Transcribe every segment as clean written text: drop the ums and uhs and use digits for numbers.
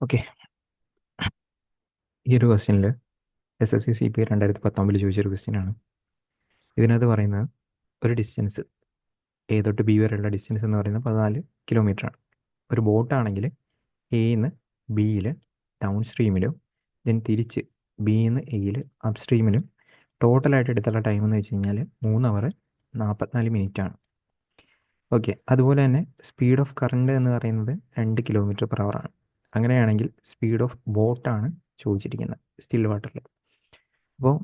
Okay. ഈ ഒരു ക്വസ്റ്റ്യനിൽ SSC CP 2019 ചോദിച്ചൊരു ക്വസ്റ്റ്യനാണ്. ഇതിനകത്ത് പറയുന്നത് ഒരു ഡിസ്റ്റൻസ് എ തൊട്ട് ബി വരെയുള്ള ഡിസ്റ്റൻസ് എന്ന് പറയുന്നത് 14 കിലോമീറ്ററാണ്. ഒരു ബോട്ടാണെങ്കിൽ എന്ന് ബിയിൽ ഡൗൺ സ്ട്രീമിലും ദെൻ തിരിച്ച് ബിന്ന് എയിൽ അപ്പ് സ്ട്രീമിലും ടോട്ടലായിട്ട് എടുത്തുള്ള ടൈം എന്ന് വെച്ച് കഴിഞ്ഞാൽ 3 അവർ 44 മിനിറ്റ് ആണ്. ഓക്കെ. അതുപോലെ തന്നെ സ്പീഡ് ഓഫ് കറണ്ട് എന്ന് പറയുന്നത് 2 km/h ആണ്. അങ്ങനെയാണെങ്കിൽ സ്പീഡ് ഓഫ് ബോട്ടാണ് ചോദിച്ചിരിക്കുന്നത് സ്റ്റിൽ വാട്ടറിൽ. അപ്പോൾ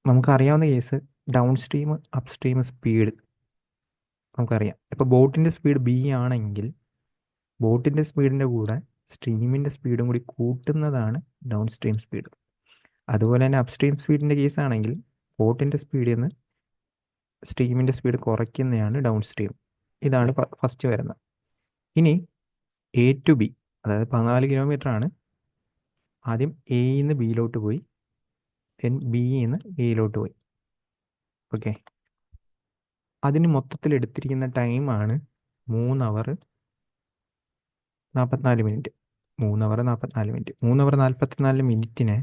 നമുക്കറിയാവുന്ന case down stream up stream speed നമുക്കറിയാം. ഇപ്പോൾ ബോട്ടിൻ്റെ സ്പീഡ് ബി ആണെങ്കിൽ ബോട്ടിൻ്റെ സ്പീഡിൻ്റെ കൂടെ സ്ട്രീമിൻ്റെ സ്പീഡും കൂടി കൂട്ടുന്നതാണ് ഡൗൺ സ്ട്രീം സ്പീഡ്. അതുപോലെ തന്നെ അപ്പ് സ്ട്രീം സ്പീഡിൻ്റെ കേസാണെങ്കിൽ ബോട്ടിൻ്റെ സ്പീഡിൽ നിന്ന് സ്ട്രീമിൻ്റെ സ്പീഡ് കുറയ്ക്കുന്നതാണ് ഡൗൺ സ്ട്രീം. ഇതാണ് ഫസ്റ്റ് വരുന്നത്. ഇനി എ ടു ബി, അതായത് 14 കിലോമീറ്റർ ആണ്. ആദ്യം എന്ന് ബിയിലോട്ട് പോയി, ദെൻ ബിന്ന് എയിലോട്ട് പോയി. ഓക്കെ. അതിന് മൊത്തത്തിൽ എടുത്തിരിക്കുന്ന ടൈമാണ് 3 അവർ 44 മിനിറ്റ്. 3 അവർ 44 മിനിറ്റ്. 3 അവർ 44 മിനിറ്റിനെ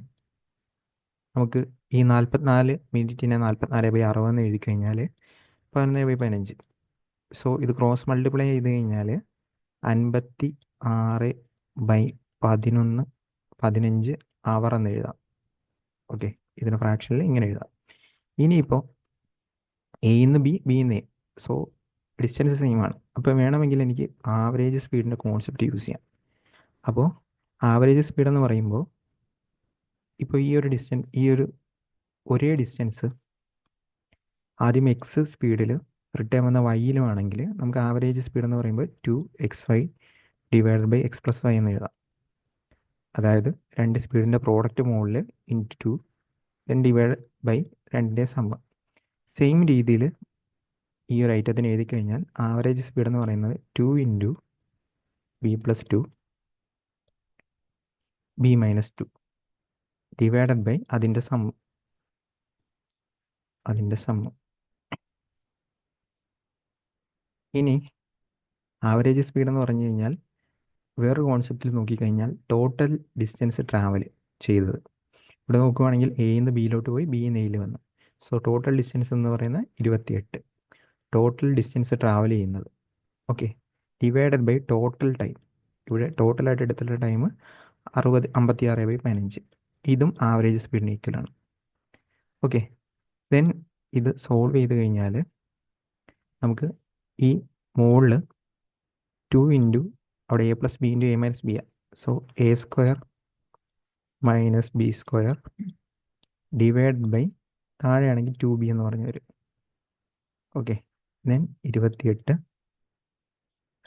നമുക്ക് ഈ 44 മിനിറ്റിനെ 44/60 എന്ന് എഴുതി കഴിഞ്ഞാൽ 11/15. സോ ഇത് ക്രോസ് മൾട്ടിപ്ലൈ ചെയ്ത് കഴിഞ്ഞാൽ 56/11 അവർ എന്ന് എഴുതാം. ഓക്കെ. ഇതിന് ഫ്രാക്ഷനിൽ ഇങ്ങനെ എഴുതാം. ഇനിയിപ്പോൾ എന്ന് B, bin A, so distance same ആണ്. അപ്പോൾ വേണമെങ്കിൽ എനിക്ക് ആവറേജ് സ്പീഡിൻ്റെ കോൺസെപ്റ്റ് യൂസ് ചെയ്യാം. അപ്പോൾ ആവറേജ് സ്പീഡ് എന്ന് പറയുമ്പോൾ ഇപ്പോൾ ഈ ഒരു ഒരേ ഡിസ്റ്റൻസ് ആദ്യം എക്സ് സ്പീഡിൽ റിട്ടേൺ വന്ന വൈയിലുമാണെങ്കിൽ നമുക്ക് ആവറേജ് സ്പീഡ് എന്ന് പറയുമ്പോൾ 2xy / x+y എന്ന് എഴുതാം. അതായത് രണ്ട് സ്പീഡിൻ്റെ പ്രോഡക്റ്റ് മുകളിൽ ഇൻറ്റു 2 ദെൻ ഡിവൈഡ് ബൈ രണ്ടിൻ്റെ സമ്മ്. സെയിം രീതിയിൽ ഈ ഒരു ഐറ്റത്തിന് എഴുതി കഴിഞ്ഞാൽ ആവറേജ് സ്പീഡ് എന്ന് പറയുന്നത് 2 × b+2 b-2 ഡിവൈഡഡ് ബൈ അതിൻ്റെ സമ്മ്. ഇനി ആവറേജ് സ്പീഡ് എന്ന് പറഞ്ഞു കഴിഞ്ഞാൽ വേറൊരു കോൺസെപ്റ്റിൽ നോക്കിക്കഴിഞ്ഞാൽ ടോട്ടൽ ഡിസ്റ്റൻസ് ട്രാവൽ ചെയ്തത്. ഇവിടെ നോക്കുവാണെങ്കിൽ എന്ന് ബിയിലോട്ട് പോയി, ബിന്ന് എയിൽ വന്നു. സോ ടോട്ടൽ ഡിസ്റ്റൻസ് എന്ന് പറയുന്നത് 28. ടോട്ടൽ ഡിസ്റ്റൻസ് ട്രാവൽ ചെയ്യുന്നത്. Okay. Divided by total time. ഇവിടെ ടോട്ടലായിട്ട് എടുത്തിട്ടുള്ള ടൈം 56/15. ഇതും ആവറേജ് സ്പീഡിന് ഈക്വലാണ്. ഓക്കെ. ദെൻ ഇത് സോൾവ് ചെയ്ത് കഴിഞ്ഞാൽ നമുക്ക് ഈ മുകളിൽ 2 × അവിടെ a + b × a - b ആണ്. So a² - b² divide by താഴെയാണെങ്കിൽ 2b എന്ന് പറഞ്ഞു വരും. ഓക്കെ. ദെൻ 28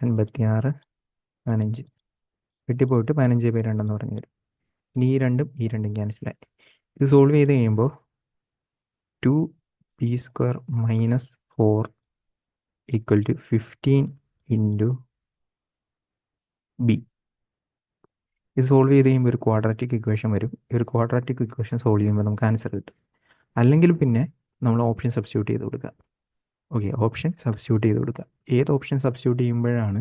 56 15 വെട്ടിപ്പോയിട്ട് 15/2 എന്ന് പറഞ്ഞു വരും. ഇനി ഈ രണ്ടും ക്യാൻസലായി. ഇത് സോൾവ് ചെയ്ത് കഴിയുമ്പോൾ 2b² - 4 = 15 × b. ഇത് സോൾവ് ചെയ്ത് കഴിയുമ്പോൾ ഒരു ക്വാഡ്രാറ്റിക് ഇക്വേഷൻ വരും. ഈ ഒരു ക്വാഡ്രാറ്റിക് ഇക്വേഷൻ സോൾവ് ചെയ്യുമ്പോൾ നമുക്ക് ആൻസർ കിട്ടും. അല്ലെങ്കിൽ പിന്നെ നമ്മൾ ഓപ്ഷൻ സബ്സ്റ്റിറ്റ്യൂട്ട് ചെയ്ത് കൊടുക്കുക. ഓക്കെ. ഓപ്ഷൻ സബ്സ്റ്റിറ്റ്യൂട്ട് ചെയ്ത് കൊടുക്കുക. ഏത് ഓപ്ഷൻ സബ്സ്റ്റിറ്റ്യൂട്ട് ചെയ്യുമ്പോഴാണ്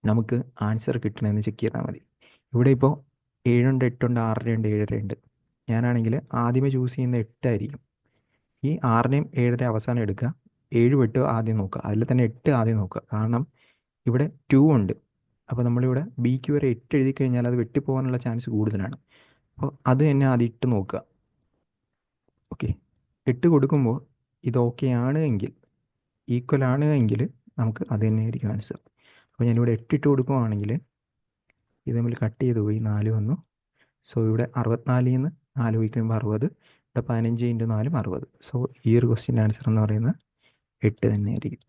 നമുക്ക് ആൻസർ കിട്ടണമെന്ന് ചെക്ക് ചെയ്താൽ മതി. ഇവിടെ ഇപ്പോൾ 7 ഉണ്ട്, 8 ഉണ്ട്, 6 ഉണ്ട്, 7 ഉണ്ട്. ഞാനാണെങ്കിൽ ആദ്യമേ ചൂസ് ചെയ്യുന്ന 8 ആയിരിക്കും. ഈ 6നെയും 7നെയും അവസാനം എടുക്കുക. 7 വിട്ട് ആദ്യം നോക്കുക. അതിൽ തന്നെ 8 ആദ്യം നോക്കുക. കാരണം ഇവിടെ 2 ഉണ്ട്. അപ്പോൾ നമ്മളിവിടെ ബിക്ക് വരെ 8 എഴുതി കഴിഞ്ഞാൽ അത് വെട്ടിപ്പോകാനുള്ള ചാൻസ് കൂടുതലാണ്. അപ്പോൾ അത് തന്നെ ആദ്യം ഇട്ട് നോക്കുക. ഓക്കെ. 8 കൊടുക്കുമ്പോൾ ഇത് ഓക്കെ ആണ് എങ്കിൽ, ഈക്വൽ ആണ് എങ്കിൽ നമുക്ക് അത് തന്നെയായിരിക്കും ആൻസർ. അപ്പോൾ ഞാനിവിടെ 8 ഇട്ട് കൊടുക്കുകയാണെങ്കിൽ ഇത് തമ്മിൽ കട്ട് ചെയ്ത് പോയി 4 വന്നു. സോ ഇവിടെ 64 നിന്ന് 4 പോയി കഴിയുമ്പോൾ 60. ഇവിടെ 15 × 4 60. സോ ഈ ഒരു ക്വസ്റ്റ്യൻ്റെ ആൻസർ എന്ന് പറയുന്നത് 8 തന്നെയായിരിക്കും.